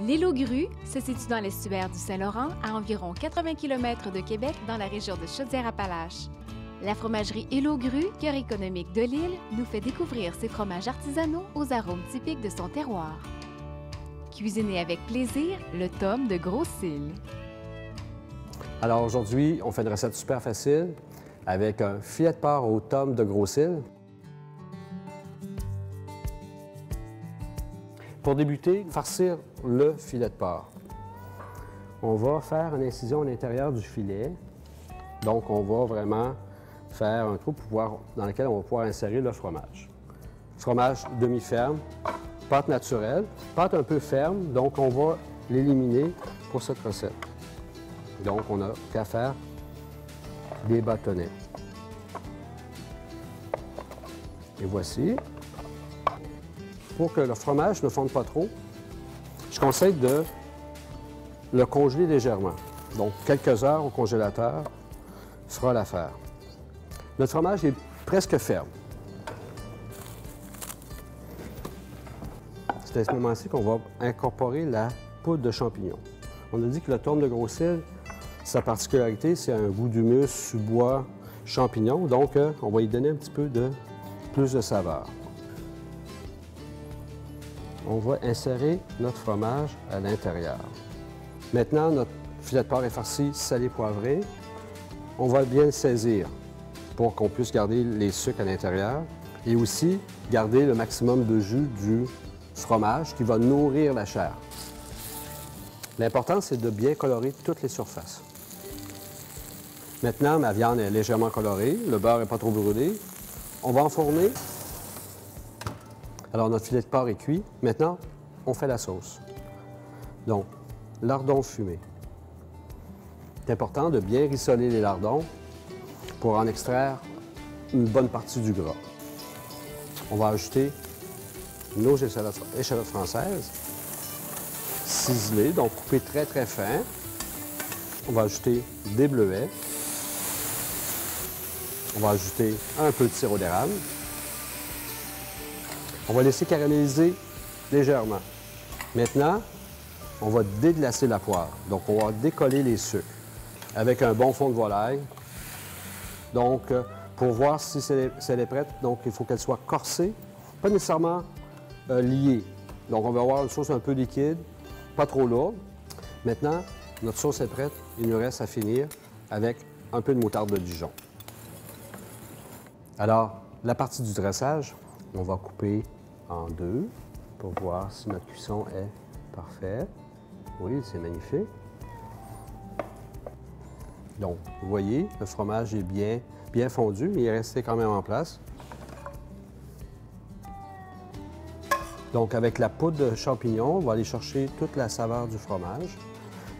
L'île aux Grues se situe dans l'estuaire du Saint-Laurent, à environ 80 km de Québec, dans la région de Chaudière-Appalaches. La fromagerie Île aux Grues, cœur économique de l'île, nous fait découvrir ses fromages artisanaux aux arômes typiques de son terroir. Cuisinez avec plaisir le tome de Gros-Cils. Alors aujourd'hui, on fait une recette super facile avec un filet de porc au tome de Gros-Cils. Pour débuter, farcir le filet de porc. On va faire une incision à l'intérieur du filet. Donc, on va vraiment faire un trou dans lequel on va pouvoir insérer le fromage. Fromage demi-ferme, pâte naturelle, pâte un peu ferme, donc on va l'éliminer pour cette recette. Donc, on n'a qu'à faire des bâtonnets. Et voici. Pour que le fromage ne fonde pas trop, je conseille de le congeler légèrement. Donc, quelques heures au congélateur fera l'affaire. Notre fromage est presque ferme. C'est à ce moment-ci qu'on va incorporer la poudre de champignons. On a dit que le tome de Gros-Cils, sa particularité, c'est un goût d'humus, sous-bois, champignons. Donc, on va y donner un petit peu plus de saveur. On va insérer notre fromage à l'intérieur. Maintenant, notre filet de porc est farci salé poivré. On va bien le saisir pour qu'on puisse garder les sucres à l'intérieur et aussi garder le maximum de jus du fromage qui va nourrir la chair. L'important, c'est de bien colorer toutes les surfaces. Maintenant, ma viande est légèrement colorée, le beurre n'est pas trop brûlé. On va enfourner. Alors, notre filet de porc est cuit. Maintenant, on fait la sauce. Donc, lardons fumés. C'est important de bien rissoler les lardons pour en extraire une bonne partie du gras. On va ajouter nos échalotes françaises, ciselées, donc coupées très, très fin. On va ajouter des bleuets. On va ajouter un peu de sirop d'érable. On va laisser caraméliser légèrement. Maintenant, on va déglacer la poire. Donc, on va décoller les sucres avec un bon fond de volaille. Donc, pour voir si elle est prête, donc il faut qu'elle soit corsée, pas nécessairement liée. Donc, on va avoir une sauce un peu liquide, pas trop lourde. Maintenant, notre sauce est prête. Il nous reste à finir avec un peu de moutarde de Dijon. Alors, la partie du dressage, on va couper en deux pour voir si notre cuisson est parfaite. Oui, c'est magnifique. Donc, vous voyez, le fromage est bien fondu, mais il est resté quand même en place. Donc, avec la poudre de champignons, on va aller chercher toute la saveur du fromage.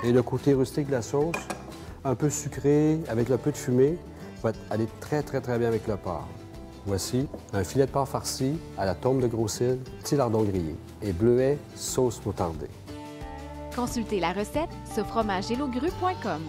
Et le côté rustique de la sauce, un peu sucré, avec le peu de fumée, va aller très, très, très bien avec le porc. Voici un filet de porc farci à la tome de Gros-Cils, petits lardons grillés et bleuets sauce moutarde. Consultez la recette sur fromageelaugrue.com.